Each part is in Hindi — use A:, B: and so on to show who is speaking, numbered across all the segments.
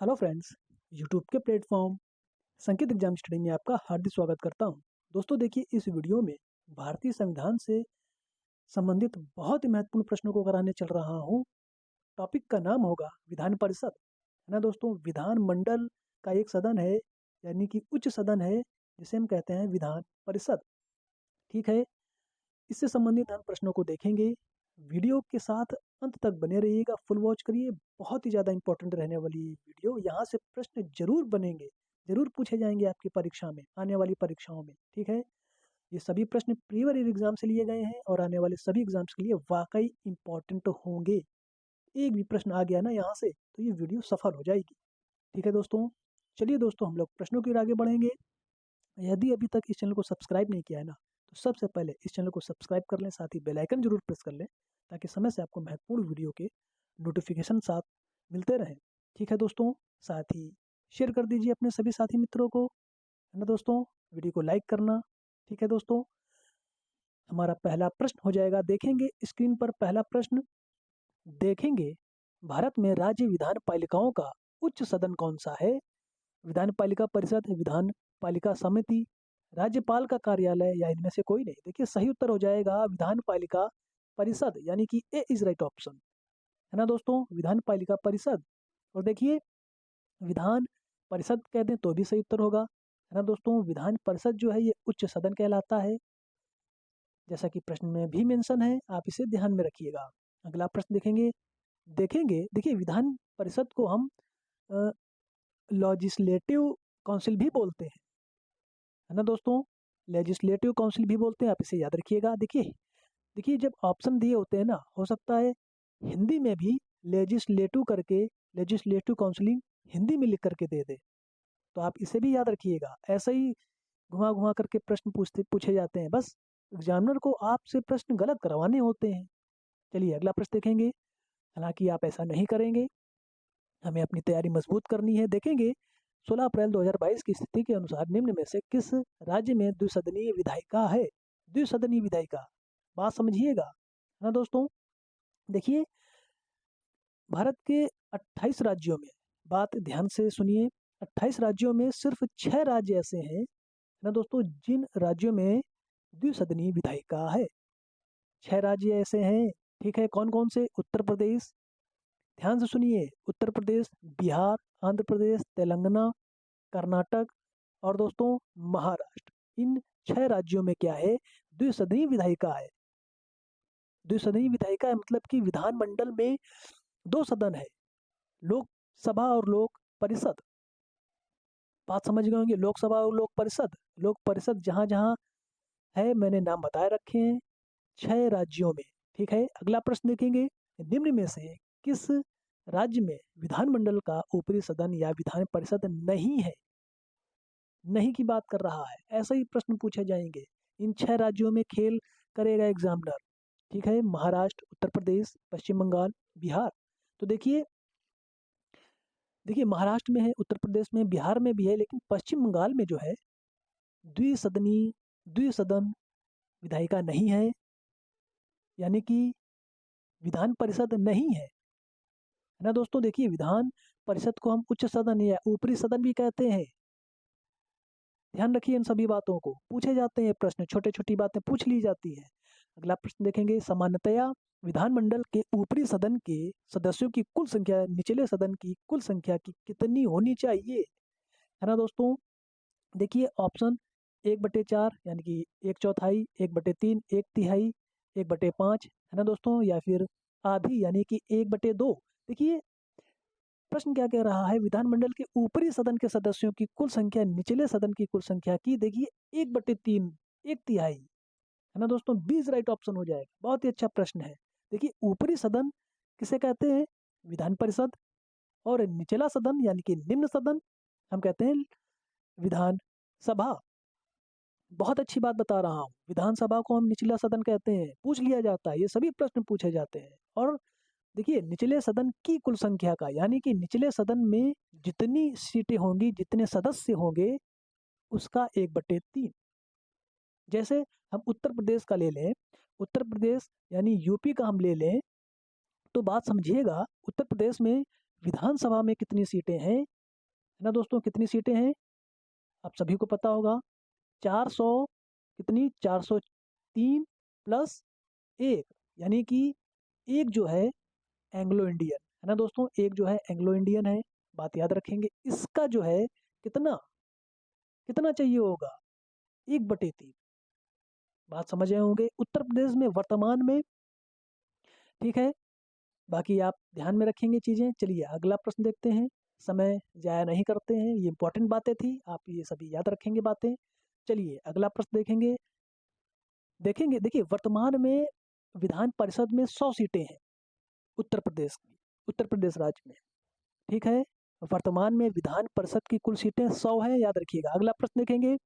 A: हेलो फ्रेंड्स, यूट्यूब के प्लेटफॉर्म संकेत एग्जाम स्टडी में आपका हार्दिक स्वागत करता हूं। दोस्तों देखिए, इस वीडियो में भारतीय संविधान से संबंधित बहुत ही महत्वपूर्ण प्रश्नों को कराने चल रहा हूं। टॉपिक का नाम होगा विधान परिषद, है ना दोस्तों। विधान मंडल का एक सदन है, यानी कि उच्च सदन है, जिसे हम कहते हैं विधान परिषद। ठीक है, इससे संबंधित हम प्रश्नों को देखेंगे। वीडियो के साथ अंत तक बने रहिएगा, फुल वॉच करिए। बहुत ही ज़्यादा इंपॉर्टेंट रहने वाली ये वीडियो। यहाँ से प्रश्न जरूर बनेंगे, जरूर पूछे जाएंगे आपकी परीक्षा में, आने वाली परीक्षाओं में। ठीक है, ये सभी प्रश्न प्रीवियस ईयर एग्जाम से लिए गए हैं और आने वाले सभी एग्जाम्स के लिए वाकई इंपॉर्टेंट होंगे। एक भी प्रश्न आ गया ना यहाँ से तो ये वीडियो सफल हो जाएगी। ठीक है दोस्तों, चलिए दोस्तों, हम लोग प्रश्नों की ओर आगे बढ़ेंगे। यदि अभी तक इस चैनल को सब्सक्राइब नहीं किया है ना, तो सबसे पहले इस चैनल को सब्सक्राइब कर लें, साथ ही बेल आइकन जरूर प्रेस कर लें, ताकि समय से आपको महत्वपूर्ण वीडियो के नोटिफिकेशन साथ मिलते रहें। ठीक है दोस्तों, साथ ही शेयर कर दीजिए अपने सभी साथी मित्रों को, है ना दोस्तों। वीडियो को लाइक करना। ठीक है दोस्तों, हमारा पहला प्रश्न हो जाएगा, देखेंगे स्क्रीन पर पहला प्रश्न। देखेंगे, भारत में राज्य विधान पालिकाओं का उच्च सदन कौन सा है? विधान पालिका परिषद, विधान पालिका समिति, राज्यपाल का कार्यालय या इनमें से कोई नहीं? देखिए, सही उत्तर हो जाएगा विधान पालिका परिषद, यानी कि ए इज राइट ऑप्शन, है ना दोस्तों, विधान पालिका परिषद। और देखिए, विधान परिषद कह दें तो भी सही उत्तर होगा, है ना दोस्तों। विधान परिषद जो है ये उच्च सदन कहलाता है, जैसा कि प्रश्न में भी मेंशन है, आप इसे ध्यान में रखिएगा। अगला प्रश्न देखेंगे। देखेंगे, देखिए, विधान परिषद को हम लॉजिस्लेटिव काउंसिल भी बोलते हैं, है ना दोस्तों। लेजिस्लेटिव काउंसिल भी बोलते हैं, आप इसे याद रखिएगा। देखिए देखिए, जब ऑप्शन दिए होते हैं ना, हो सकता है हिंदी में भी लेजिस्लेटिव करके लेजिस्लेटिव काउंसिलिंग हिंदी में लिख करके दे दे, तो आप इसे भी याद रखिएगा। ऐसे ही घुमा घुमा करके प्रश्न पूछे जाते हैं, बस एग्जामिनर को आपसे प्रश्न गलत करवाने होते हैं। चलिए अगला प्रश्न देखेंगे। हालांकि आप ऐसा नहीं करेंगे, हमें अपनी तैयारी मजबूत करनी है। देखेंगे, 16 अप्रैल 2022 की स्थिति के अनुसार निम्न में से किस राज्य में द्विसदनीय विधायिका है? द्विसदनीय विधायिका, बात समझिएगा, है ना दोस्तों। देखिए, भारत के 28 राज्यों में, बात ध्यान से सुनिए, 28 राज्यों में सिर्फ 6 राज्य ऐसे हैं, है ना दोस्तों, जिन राज्यों में द्विसदनीय विधायिका है। 6 राज्य ऐसे हैं। ठीक है, कौन कौन से? उत्तर प्रदेश, ध्यान से सुनिए, उत्तर प्रदेश, बिहार, आंध्र प्रदेश, तेलंगाना, कर्नाटक और दोस्तों महाराष्ट्र। इन 6 राज्यों में क्या है? द्विसदनीय विधायिका है। द्विसदनीय विधायिका है मतलब कि विधानमंडल में 2 सदन है, लोकसभा और लोक परिषद। बात समझ गए होंगे, लोकसभा और लोक परिषद। लोक परिषद जहाँ जहाँ है, मैंने नाम बताए रखे हैं, 6 राज्यों में। ठीक है, अगला प्रश्न देखेंगे। निम्न में से किस राज्य में विधानमंडल का ऊपरी सदन या विधान परिषद नहीं है? नहीं की बात कर रहा है, ऐसे ही प्रश्न पूछे जाएंगे। इन 6 राज्यों में खेल करेगा एग्जामिनर। ठीक है, महाराष्ट्र, उत्तर प्रदेश, पश्चिम बंगाल, बिहार। तो देखिए देखिए, महाराष्ट्र में है, उत्तर प्रदेश में, बिहार में भी है, लेकिन पश्चिम बंगाल में जो है द्विसदनी द्विसदन विधायिका नहीं है, यानी कि विधान परिषद नहीं है ना दोस्तों। देखिए, विधान परिषद को हम उच्च सदन या ऊपरी सदन भी कहते हैं। ध्यान रखिए, इन सभी बातों को पूछे जाते हैं प्रश्न, छोटे छोटी बातें पूछ ली जाती है। अगला प्रश्न देखेंगे। सामान्यतया विधानमंडल के ऊपरी सदन के सदस्यों की कुल संख्या निचले सदन की कुल संख्या की कितनी होनी चाहिए, है ना दोस्तों। देखिए, ऑप्शन 1/4, यानी कि 1/4, 1/3, 1/3, 1/5, है ना दोस्तों, या फिर आधी, यानी कि 1/2। देखिए, प्रश्न क्या कह रहा है? विधानमंडल के ऊपरी सदन के सदस्यों की कुल संख्या निचले सदन की कुल संख्या की, देखिए 1/3, 1/3, है ना दोस्तों, 20 राइट ऑप्शन हो जाएगा। बहुत ही अच्छा प्रश्न है। देखिए, ऊपरी सदन किसे कहते हैं? विधान परिषद। और निचला सदन यानी कि निम्न सदन हम कहते हैं विधान सभा। बहुत अच्छी बात बता रहा हूँ, विधानसभा को हम निचला सदन कहते हैं, पूछ लिया जाता है, ये सभी प्रश्न पूछे जाते हैं। और देखिए, निचले सदन की कुल संख्या का, यानी कि निचले सदन में जितनी सीटें होंगी, जितने सदस्य होंगे, उसका 1/3। जैसे हम उत्तर प्रदेश का ले लें, उत्तर प्रदेश यानी यूपी का हम ले लें, तो बात समझिएगा, उत्तर प्रदेश में विधानसभा में कितनी सीटें हैं, है ना दोस्तों, कितनी सीटें हैं आप सभी को पता होगा। 400, कितनी, 403 प्लस एक, यानी कि एक जो है एंग्लो इंडियन, है ना दोस्तों, एक जो है एंग्लो इंडियन है। बात याद रखेंगे, इसका जो है कितना कितना चाहिए होगा, 1/3। बात समझ रहे होंगे। उत्तर प्रदेश में वर्तमान में, ठीक है, बाकी आप ध्यान में रखेंगे चीज़ें। चलिए अगला प्रश्न देखते हैं, समय जाया नहीं करते हैं, ये इंपॉर्टेंट बातें थी, आप ये सभी याद रखेंगे बातें। चलिए अगला प्रश्न देखेंगे। देखेंगे, देखिए वर्तमान में विधान परिषद में 100 सीटें हैं उत्तर प्रदेश की, उत्तर प्रदेश राज्य में, ठीक है। वर्तमान में विधान परिषद की कुल सीटें 100 है, याद रखिएगा। अगला प्रश्न देखेंगे।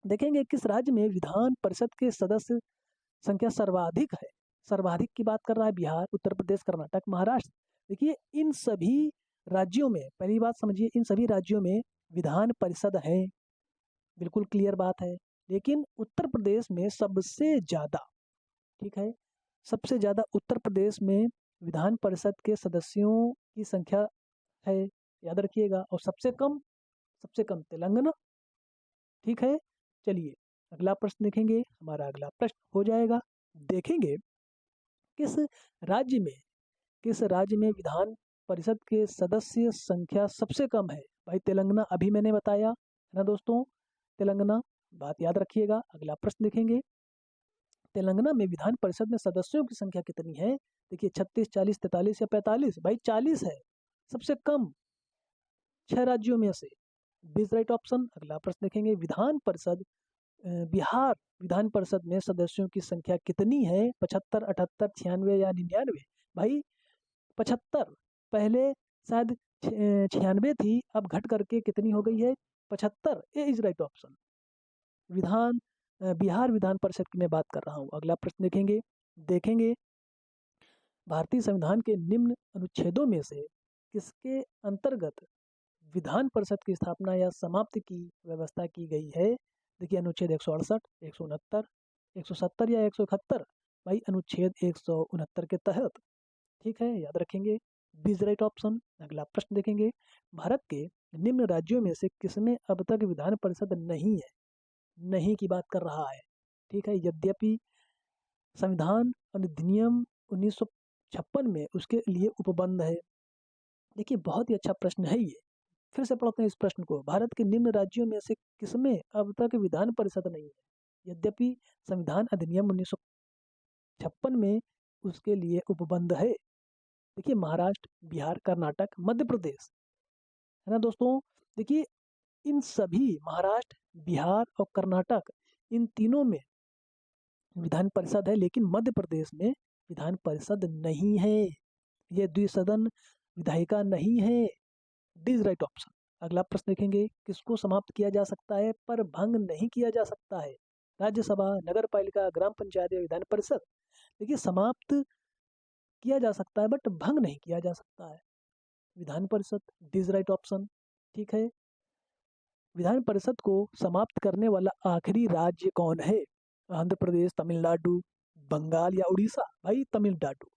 A: देखेंगे किस राज्य में विधान परिषद के सदस्य संख्या सर्वाधिक है। सर्वाधिक की बात कर रहा है बिहार, उत्तर प्रदेश, कर्नाटक, महाराष्ट्र। देखिए इन सभी राज्यों में, पहली बात समझिए, इन सभी राज्यों में विधान परिषद है, बिल्कुल क्लियर बात है। लेकिन उत्तर प्रदेश में सबसे ज़्यादा, ठीक है, सबसे ज़्यादा उत्तर प्रदेश में विधान परिषद के सदस्यों की संख्या है, याद रखिएगा। और सबसे कम तेलंगाना, ठीक है। चलिए अगला प्रश्न देखेंगे, हमारा अगला प्रश्न हो जाएगा। देखेंगे किस राज्य में, किस राज्य में विधान परिषद के सदस्य संख्या सबसे कम है। भाई तेलंगाना, अभी मैंने बताया, है ना दोस्तों, तेलंगाना। बात याद रखिएगा। अगला प्रश्न देखेंगे, तेलंगाना में विधान परिषद में सदस्यों की संख्या कितनी है। देखिए 36, 40, 43 या 45। भाई 40 है, सबसे कम 6 राज्यों में से। बीस राइट ऑप्शन। अगला प्रश्न देखेंगे, विधान परिषद बिहार विधान परिषद में सदस्यों की संख्या कितनी है। 75, 78, 96 या 99। भाई 75, पहले शायद 96 थी, अब घट करके कितनी हो गई है, 75। ए इज राइट ऑप्शन। विधान बिहार विधान परिषद की मैं बात कर रहा हूँ। अगला प्रश्न देखेंगे। देखेंगे भारतीय संविधान के निम्न अनुच्छेदों में से किसके अंतर्गत विधान परिषद की स्थापना या समाप्ति की व्यवस्था की गई है। देखिए अनुच्छेद 168, 169, 170 या 171। भाई अनुच्छेद 169 के तहत, ठीक है, याद रखेंगे। बीस राइट ऑप्शन। अगला प्रश्न देखेंगे, भारत के निम्न राज्यों में से किसमें अब तक विधान परिषद नहीं है। नहीं की बात कर रहा है, ठीक है। यद्यपि संविधान अधिनियम 1956 में उसके लिए उपबंध है। देखिए बहुत ही अच्छा प्रश्न है ये, फिर से पढ़ते हैं इस प्रश्न को। भारत के निम्न राज्यों में से किसमें अब तक विधान परिषद नहीं है, यद्यपि संविधान अधिनियम 1956 में उसके लिए उपबंध है। देखिए महाराष्ट्र, बिहार, कर्नाटक, मध्य प्रदेश, है ना दोस्तों। देखिए इन सभी, महाराष्ट्र, बिहार और कर्नाटक, इन तीनों में विधान परिषद है, लेकिन मध्य प्रदेश में विधान परिषद नहीं है। ये द्विसदन विधायिका नहीं है। डिज राइट ऑप्शन। अगला प्रश्न देखेंगे, किसको समाप्त किया जा सकता है पर भंग नहीं किया जा सकता है। राज्यसभा, नगर पालिका, ग्राम पंचायत या विधान परिषद। देखिए समाप्त किया जा सकता है बट भंग नहीं किया जा सकता है, विधान परिषद। डिज राइट ऑप्शन, ठीक है। विधान परिषद को समाप्त करने वाला आखिरी राज्य कौन है। आंध्र प्रदेश, तमिलनाडु, बंगाल या उड़ीसा। भाई तमिलनाडु,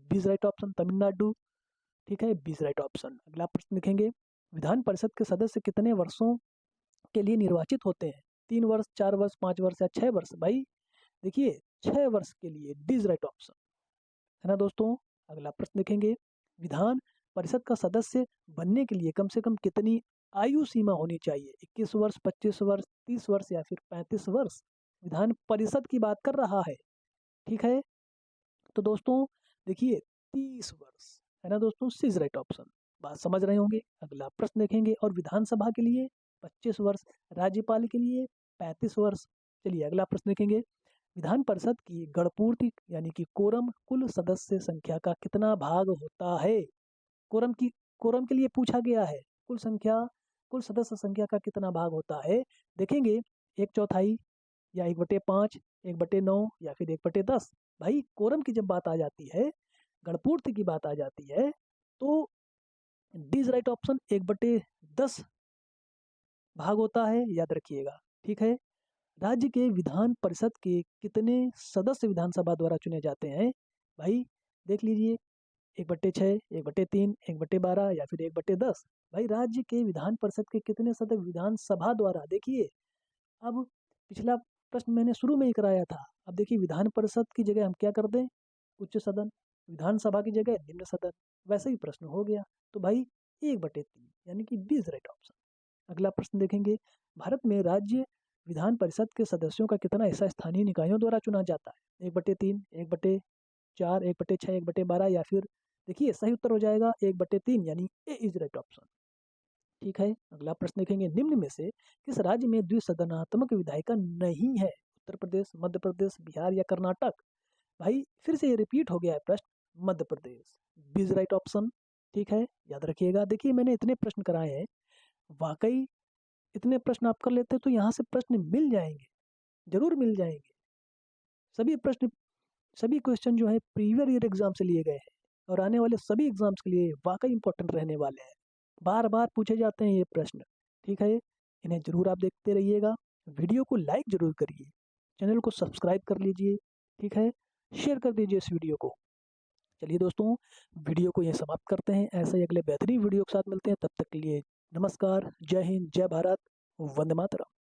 A: बीस राइट ऑप्शन, तमिलनाडु, ठीक है, बीस राइट ऑप्शन। अगला प्रश्न लिखेंगे, विधान परिषद के सदस्य कितने वर्षों के लिए निर्वाचित होते हैं। 3 वर्ष, 4 वर्ष, 5 वर्ष या 6 वर्ष। भाई देखिए 6 वर्ष के लिए, डिज राइट ऑप्शन, है ना दोस्तों। अगला प्रश्न लिखेंगे, विधान परिषद का सदस्य बनने के लिए कम से कम कितनी आयु सीमा होनी चाहिए। 21 वर्ष, 25 वर्ष, 30 वर्ष या फिर 35 वर्ष। विधान परिषद की बात कर रहा है, ठीक है। तो दोस्तों देखिए 30 वर्ष, है ना दोस्तों, सीज राइट ऑप्शन। बात समझ रहे होंगे। अगला प्रश्न देखेंगे, और विधानसभा के लिए 25 वर्ष, राज्यपाल के लिए 35 वर्ष। चलिए अगला प्रश्न देखेंगे, विधान परिषद की गणपूर्ति यानी कि कोरम कुल सदस्य संख्या का कितना भाग होता है। कोरम की, कोरम के लिए पूछा गया है, कुल संख्या, कुल सदस्य संख्या का कितना भाग होता है। देखेंगे 1/4 या 1/5, 1/9 या फिर 1/10। भाई कोरम की जब बात आ जाती है, गणपूर्ति की बात आ जाती है, तो डिज राइट ऑप्शन 1/10 भाग होता है, याद रखिएगा, ठीक है। राज्य के विधान परिषद के कितने सदस्य विधानसभा द्वारा चुने जाते हैं। भाई देख लीजिए, 1/6, 1/3, 1/12 या फिर 1/10? भाई राज्य के विधान परिषद के कितने सदस्य विधानसभा द्वारा, देखिए अब पिछला प्रश्न मैंने शुरू में ही कराया था। अब देखिए विधान परिषद की जगह हम क्या कर दें, उच्च सदन, विधानसभा की जगह निम्न सदन, वैसे ही प्रश्न हो गया। तो भाई 1/3 यानी कि बी इज राइट ऑप्शन। अगला प्रश्न देखेंगे, भारत में राज्य विधान परिषद के सदस्यों का कितना हिस्सा स्थानीय निकायों द्वारा चुना जाता है? 1/3, 1/4, 1/6, 1/12 या फिर देखिए सही उत्तर हो जाएगा 1/3 यानी ए इज राइट ऑप्शन। ठीक है, अगला प्रश्न देखेंगे, निम्न में से किस राज्य में द्विसदनात्मक विधायिका नहीं है? उत्तर प्रदेश, मध्य प्रदेश, बिहार या कर्नाटक? भाई फिर से ये रिपीट हो गया है प्रश्न, Madhya Pradesh, B is right option. ठीक है, याद रखिएगा। देखिए मैंने इतने प्रश्न कराए हैं, वाकई इतने प्रश्न आप कर लेते तो यहाँ से प्रश्न मिल जाएंगे, जरूर मिल जाएंगे। सभी प्रश्न, सभी क्वेश्चन जो है प्रीवियस ईयर एग्जाम से लिए गए हैं और आने वाले सभी एग्जाम्स के लिए वाकई इंपॉर्टेंट रहने वाले हैं। बार बार पूछे जाते हैं ये प्रश्न। ठीक है, इन्हें जरूर आप देखते रहिएगा। वीडियो को लाइक जरूर करिए, चैनल को सब्सक्राइब कर लीजिए। ठीक है, शेयर कर दीजिए इस वीडियो को। चलिए दोस्तों, वीडियो को यह समाप्त करते हैं। ऐसे ही अगले बेहतरीन वीडियो के साथ मिलते हैं, तब तक के लिए नमस्कार, जय हिंद, जय भारत, वंदे मातरम।